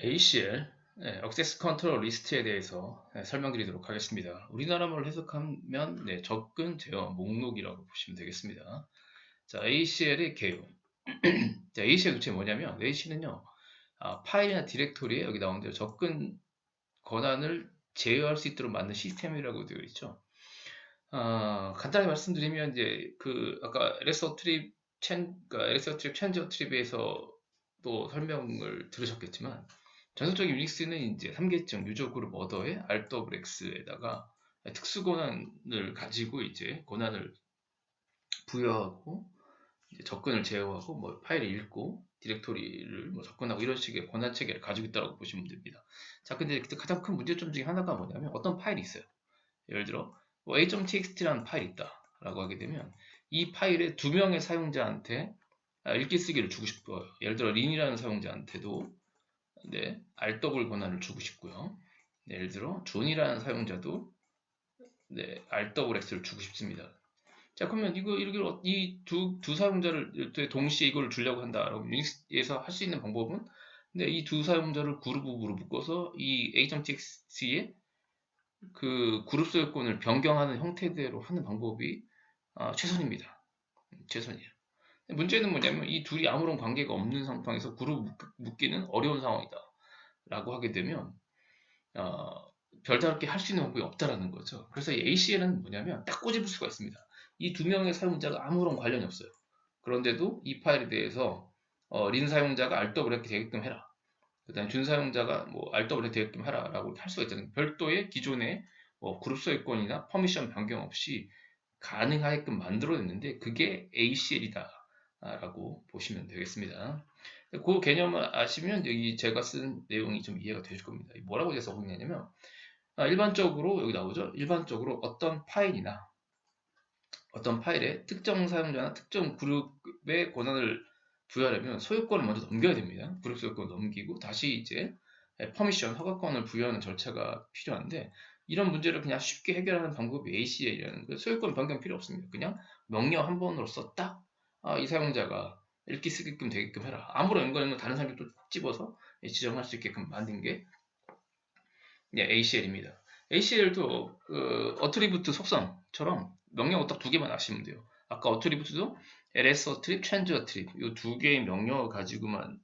ACL, Access Control List에 대해서 설명드리도록 하겠습니다. 우리나라말로 해석하면 접근 제어 목록이라고 보시면 되겠습니다. 자, ACL의 개요. 자, ACL 도대체 뭐냐면 ACL은요, 파일이나 디렉토리에 여기 나온 대로 접근 권한을 제어할 수 있도록 만든 시스템이라고 되어 있죠. 간단히 말씀드리면 이제 아까 LS 트립 체인저 트립에서도 설명을 들으셨겠지만 전설적인 유닉스는 이제 3계층 유저 그룹 어더에 RWX에다가 특수 권한을 가지고 이제 권한을 부여하고 이제 접근을 제어하고 뭐 파일을 읽고 디렉토리를 뭐 접근하고 이런 식의 권한 체계를 가지고 있다고 보시면 됩니다. 자, 근데 가장 큰 문제점 중에 하나가 뭐냐면 어떤 파일이 있어요. 예를 들어 뭐 a.txt라는 파일이 있다라고 하게 되면 이 파일에 두 명의 사용자한테 읽기 쓰기를 주고 싶어요. 예를 들어 린이라는 사용자한테도 RW 권한을 주고 싶고요. 예를 들어 존이라는 사용자도 RWX를 주고 싶습니다. 자, 그러면 이 두 사용자를 동시에 이걸 주려고 한다라고 유닉스에서 할 수 있는 방법은 이 두 사용자를 그룹으로 묶어서 이 a.txt의 그 그룹 소유권을 변경하는 형태대로 하는 방법이 최선입니다. 최선이에요. 문제는 뭐냐면 이 둘이 아무런 관계가 없는 상황에서 그룹 묶기는 어려운 상황이다. 라고 하게 되면 별다르게 할 수 있는 방법이 없다라는 거죠. 그래서 이 ACL은 뭐냐면 딱 꼬집을 수가 있습니다. 이 두 명의 사용자가 아무런 관련이 없어요. 그런데도 이 파일에 대해서 린 사용자가 RW 되게끔 해라. 그 다음에 준 사용자가 뭐 RW 되게끔 해라 라고 할 수가 있잖아요. 별도의 기존의 그룹 소유권이나 퍼미션 변경 없이 가능하게끔 만들어냈는데 그게 ACL이다 라고 보시면 되겠습니다. 그 개념을 아시면 여기 제가 쓴 내용이 좀 이해가 되실 겁니다. 뭐라고 해서 적냐면 일반적으로 여기 나오죠. 일반적으로 어떤 파일이나 어떤 파일에 특정 사용자나 특정 그룹의 권한을 부여하려면 소유권을 먼저 넘겨야 됩니다. 그룹 소유권을 넘기고 다시 이제 퍼미션, 허가권을 부여하는 절차가 필요한데 이런 문제를 그냥 쉽게 해결하는 방법이 ACL이라는 거예요. 소유권 변경 필요 없습니다. 그냥 명령 한 번으로 썼다. 이 사용자가 읽기 쓰게끔 되게끔 해라. 아무런 연관 없는 다른 사람이 또 집어서 지정할 수 있게끔 만든 게 ACL입니다. ACL도 어트리부트 속성처럼 명령어 딱 두 개만 아시면 돼요. 아까 어트리부트도 ls 어트립, change 어트립 이 두 개의 명령어 가지고만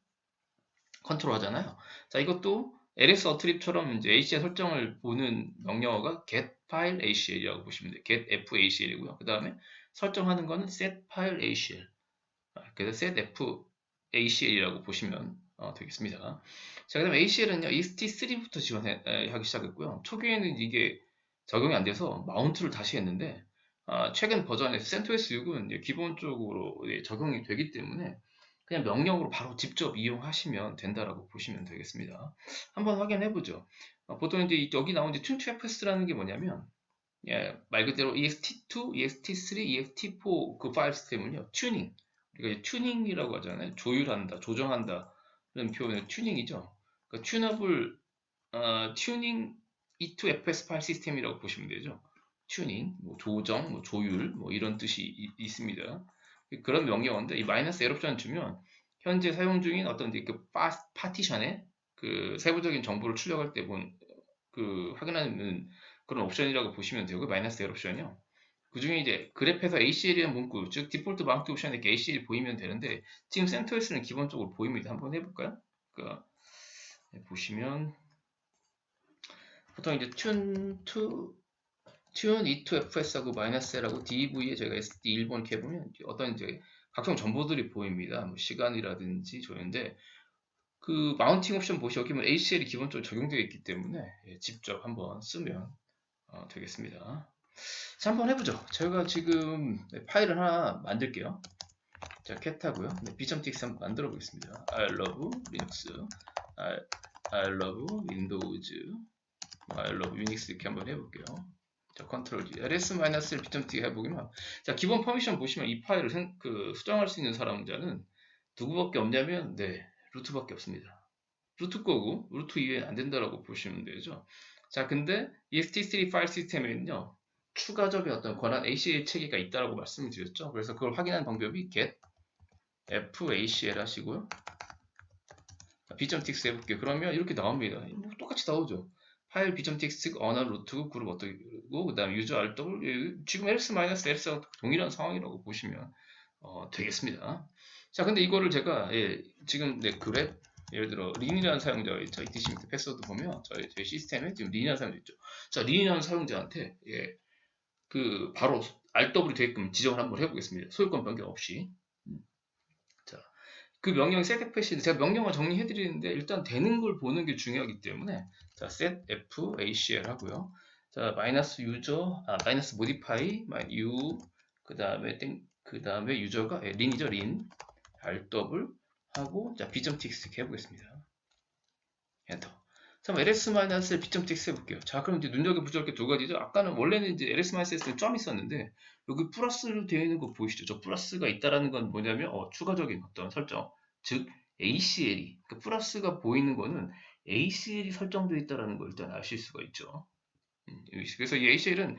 컨트롤 하잖아요. 자, 이것도 ls 어트립처럼 이제 ACL 설정을 보는 명령어가 get file ACL이라고 보시면 돼요. get f ACL이고요. 그 다음에 설정하는 거는 set file ACL. 그래서 set f ACL이라고 보시면 되겠습니다. 자, 그다음 ACL은요, EST3부터 지원하기 시작했고요. 초기에는 이게 적용이 안 돼서 마운트를 다시 했는데, 최근 버전에서 CentOS 6은 기본적으로 적용이 되기 때문에 그냥 명령으로 바로 직접 이용하시면 된다라고 보시면 되겠습니다. 한번 확인해 보죠. 보통 이제 여기 나온 이제 튠투FS라는 게 뭐냐면, 말 그대로 EXT2, EXT3, EXT4 그 파일 시스템은요, 튜닝. 우리가 튜닝이라고 하잖아요. 조율한다, 조정한다. 이런 표현은 튜닝이죠. 그러니까 튜너블, 튜닝 E2FS 파일 시스템이라고 보시면 되죠. 튜닝, 뭐 조정, 뭐 조율, 뭐 이런 뜻이 있습니다. 그런 명령어인데, 이 마이너스 에럽션 주면 현재 사용 중인 어떤 그 파티션에 그 세부적인 정보를 출력할 때 확인하는 그런 옵션이라고 보시면 되고, 마이너스 에럽션이요. 그 중에 이제 그래프에서 ACL이라는 문구, 즉 디폴트 마운트 옵션에 이렇게 ACL이 보이면 되는데 지금 CentOS는 기본적으로 보입니다. 한번 해볼까요? 보시면 보통 이제 tune e2fs하고 -l하고 dev에 저희가 sd 1번 이렇게 해보면 어떤 이제 각종 정보들이 보입니다. 뭐 시간이라든지 조인데 그 마운팅 옵션 보시 여기 보면 ACL이 기본적으로 적용되어 있기 때문에 직접 한번 쓰면 되겠습니다. 자, 한번 해보죠. 제가 지금 파일을 하나 만들게요. 자, cat 하고요. b.txt 한번 만들어 보겠습니다. I love Linux, I love Windows, I love Unix 이렇게 한번 해볼게요. 자, 컨트롤 G, ls-1 b.txt 해보면, 자, 기본 퍼미션 보시면 이 파일을 수정할 수 있는 사람자는 누구밖에 없냐면, 루트밖에 없습니다. 루트 거고, 루트 이외에 안 된다라고 보시면 되죠. 자, 근데 ext3 파일 시스템에는요, 추가적인 어떤 권한 ACL 체계가 있다라고 말씀을 드렸죠. 그래서 그걸 확인하는 방법이 get f ACL 하시고요. b.txt 해볼게요. 그러면 이렇게 나옵니다. 뭐 똑같이 나오죠. 파일 b.txt 언어 루트 그룹 어떻게고 그 다음에 유저 rw 지금 ls-ls랑 동일한 상황이라고 보시면 되겠습니다. 자, 근데 이거를 제가 지금 그랩 예를 들어 린이라는 사용자가 있죠. 이 디시미트 패스워드 보면 저희 시스템에 지금 린이라는 사용자 있죠. 자, 린이라는 사용자한테 그 바로 RW 되게끔 지정을 한번 해보겠습니다. 소유권 변경 없이. 자, 그 명령 set fash는 제가 명령을 정리해 드리는데 일단 되는 걸 보는 게 중요하기 때문에 자, set f acl 하고요. 자, 마이너스 유저 마이너스 modify u 그 다음에 유저가 린이죠. 린 rw 하고 자, b.txt 해보겠습니다. 엔터. 자, ls-b.txt 해볼게요. 자, 그럼 이제 눈여겨보실 게 두 가지죠. 아까는 원래는 이제 ls-s는 점 있었는데 여기 플러스로 되어 있는 거 보이시죠? 저 플러스가 있다라는 건 뭐냐면 추가적인 어떤 설정, 즉 ACL이 그 플러스가 보이는 거는 ACL이 설정되어 있다라는 걸 일단 아실 수가 있죠. 그래서 이 ACL은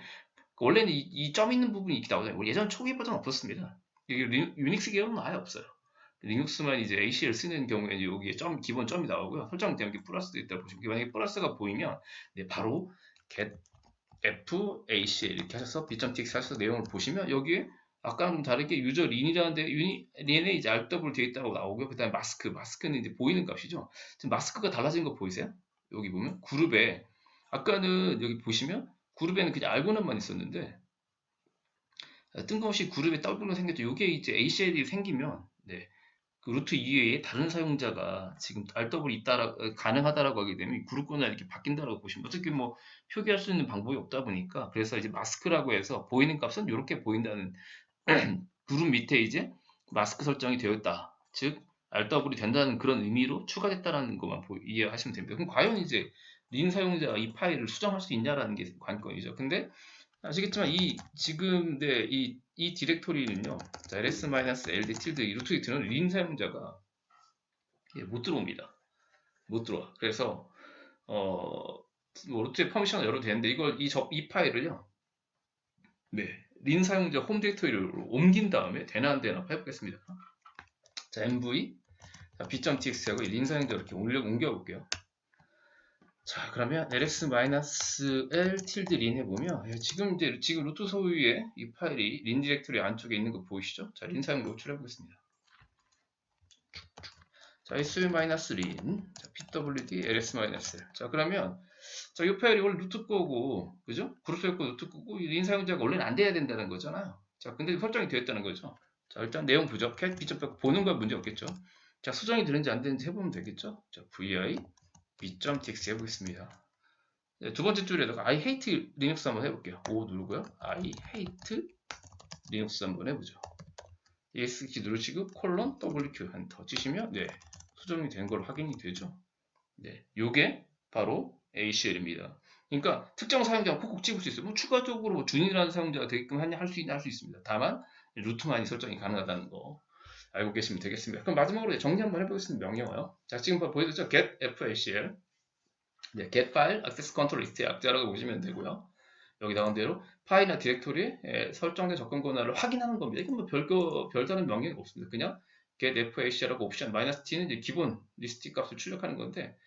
원래는 이 점 있는 부분이 이렇게 나오잖아요. 예전 초기 버전 없었습니다. 이게 유닉스 계열은 아예 없어요. 리눅스만 이제 ACL 쓰는 경우에 여기에 기본 점이 나오고요. 설정된 게 플러스도 있다 보시면 만약에 플러스가 보이면 바로 get f acl 이렇게 하셔서 b.txt 하셔서 내용을 보시면 여기에 아까랑 좀 다르게 유저 린이라는데 린에 이제 rw 되어 있다고 나오고요. 그 다음에 마스크는 이제 보이는 값이죠. 지금 마스크가 달라진 거 보이세요? 여기 보면 그룹에 아까는 여기 보시면 그룹에는 그냥 알고는만 있었는데 뜬금없이 그룹에 더블로 생겼죠. 이게 이제 ACL이 생기면 그 루트 이외에 다른 사용자가 지금 RW 가능하다라고 하게 되면 그룹권이 이렇게 바뀐다라고 보시면 어떻게 뭐 표기할 수 있는 방법이 없다 보니까 그래서 이제 마스크라고 해서 보이는 값은 이렇게 보인다는 그룹 밑에 이제 마스크 설정이 되었다. 즉 RW이 된다는 그런 의미로 추가됐다라는 것만 이해하시면 됩니다. 그럼 과연 이제 린 사용자가 이 파일을 수정할 수 있냐라는 게 관건이죠. 근데 아시겠지만 지금 이 디렉토리는요. 자, ls-ld tilde 루트 트는 린 사용자가 못 들어옵니다. 못 들어와. 그래서 뭐 루트에 퍼미션을 열어도 되는데 이 파일을요. 린 사용자 홈 디렉토리로 옮긴 다음에 되나 안 되나 해보겠습니다. 자, mv b.tx하고 린 사용자 이렇게 옮겨볼게요. 자, 그러면 ls-l tilde 린 해보면 지금 루트 소유의 이 파일이 린 디렉토리 안쪽에 있는 거 보이시죠? 자, 린 사용 노출해 보겠습니다. 자, s-린 자, pwd ls-l 자, 그러면 자, 이 파일이 원래 루트 거고 그죠? 그룹 소유권 루트 거고 린 사용자가 원래는 안 돼야 된다는 거잖아요. 자, 근데 설정이 되었다는 거죠. 자, 일단 내용 보죠. cat b.back 보는 건 문제 없겠죠. 자, 수정이 되는지 안 되는지 해보면 되겠죠. 자, vi b.txt 해보겠습니다. 네, 두 번째 줄에다가 I hate 리눅스 한번 해볼게요. O 누르고요. I hate 리눅스 한번 해보죠. ESC 누르시고 콜론 WQ 엔터 치시면 수정이 된 걸로 확인이 되죠. 요게 바로 ACL입니다. 그러니까 특정 사용자가 콕콕 찍을 수 있어요. 뭐 추가적으로 준이라는 사용자가 되게끔 할 수 있습니다. 다만 루트만이 설정이 가능하다는 거 알고 계시면 되겠습니다. 그럼 마지막으로 정리 한번 해보겠습니다. 명령어요. 자, 지금 보여드렸죠? get f-acl get file access control list의 약자라고 보시면 되고요. 여기 나온 대로 파일이나 디렉토리에 설정된 접근 권한을 확인하는 겁니다. 이건 뭐 별다른 명령이 없습니다. 그냥 get f-acl하고 옵션 -t는 이제 기본 리스트 값을 출력하는 건데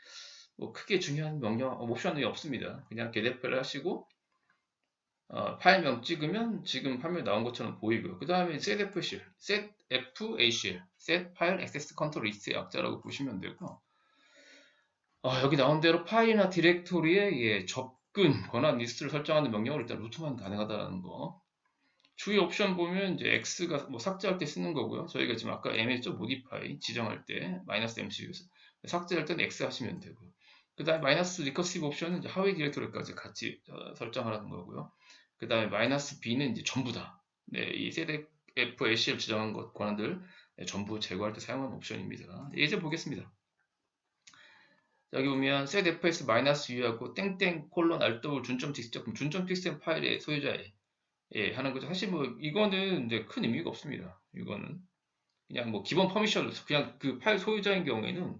뭐 크게 중요한 명령 옵션이 없습니다. 그냥 get f를 하시고 파일명 찍으면 지금 화면에 나온 것처럼 보이고요. 그 다음에 set f-acl, set file access control list의 약자라고 보시면 되고 여기 나온 대로 파일이나 디렉토리에 접근 권한 리스트를 설정하는 명령을 일단 루트만 가능하다는 거. 주의 옵션 보면 이제 X가 뭐 삭제할 때 쓰는 거고요. 저희가 지금 아까 M 했죠? modify 지정할 때 -MCU에서 삭제할 때는 X 하시면 되고요. 그 다음에 -recursive 옵션은 이제 하위 디렉토리까지 같이 설정하라는 거고요. 그 다음에 -B는 이제 전부 다. 이 set f-acl 지정한 것 권한들 전부 제거할 때 사용하는 옵션입니다. 예제 보겠습니다. 여기 보면 set fs-u하고 땡땡 콜론 rw 준점 txt 준점 txt 파일의 소유자에 하는 거죠. 사실 뭐 이거는 이제 큰 의미가 없습니다. 이거는 그냥 뭐 기본 퍼미션으로 그냥 그 파일 소유자인 경우에는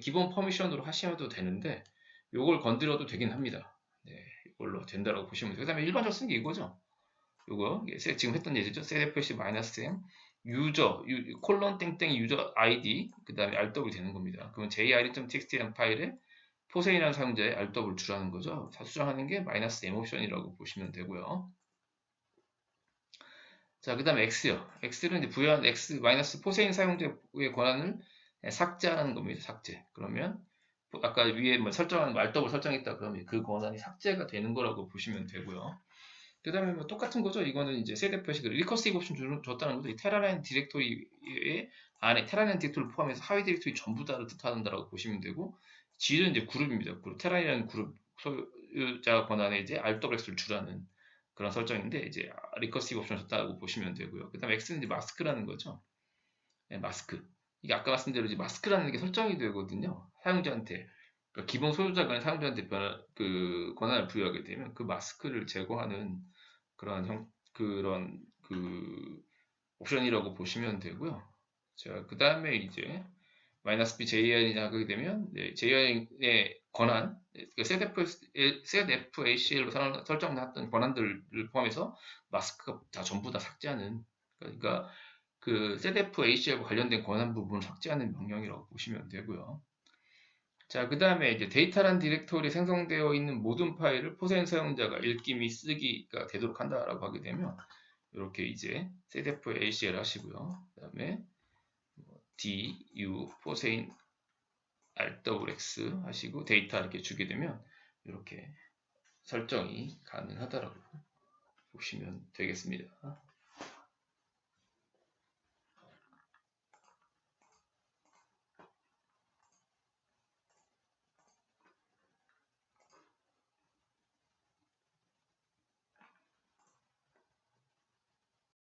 기본 퍼미션으로 하셔도 되는데 요걸 건드려도 되긴 합니다. 이걸로 된다라고 보시면 돼요. 그 다음에 일반적으로 쓰는 게 이거죠. 요거 지금 했던 예제죠. set fs-m 콜론 땡땡 유저 아이디 그 다음에 rw이 되는 겁니다. 그러면 jar.txt라는 파일에 포세인이라는 사용자의 rw를 주라는 거죠. 수정하는 게 마이너스 m옵션이라고 보시면 되고요. 자, 그 다음에 x요. x는 이제 부여한 x 마이너스 포세인 사용자의 권한을 삭제하는 겁니다. 삭제. 그러면 아까 위에 뭐 설정한 rw 설정했다 그러면 그 권한이 삭제가 되는 거라고 보시면 되고요. 그 다음에 뭐 똑같은 거죠. 이거는 이제 세대 표식을 리커시브 옵션 줬다는 거죠. 이 테라라인 디렉토리의 안에 테라라인 디렉토리를 포함해서 하위 디렉토리 전부 다를 뜻한다라고 보시면 되고, G는 이제 그룹입니다. 그룹 테라라인 그룹 소유자 권한에 이제 RWX를 주라는 그런 설정인데 이제 리커시브 옵션 줬다고 보시면 되고요. 그 다음에 X는 이제 마스크라는 거죠. 네, 마스크. 이게 아까 말씀대로 이제 마스크라는 게 설정이 되거든요. 사용자한테. 그러니까 기본 소유자가 사용자한테 그 권한을 부여하게 되면 그 마스크를 제거하는 그런 그 옵션이라고 보시면 되고요. 자, 그 다음에 이제 마이너스 B JIN이 하게 되면 JIN의 권한, setFACL로 설정했던 권한들을 포함해서 마스크가 다 전부 다 삭제하는, 그러니까 그 setFACL과 관련된 권한 부분을 삭제하는 명령이라고 보시면 되고요. 자, 그 다음에 이제 데이터란 디렉토리에 생성되어 있는 모든 파일을 포세인 사용자가 읽기 및 쓰기가 되도록 한다라고 하게 되면 이렇게 이제 setFACL 하시고요. 그 다음에 du 포세인 rwx 하시고 데이터 이렇게 주게 되면 이렇게 설정이 가능하다라고 보시면 되겠습니다.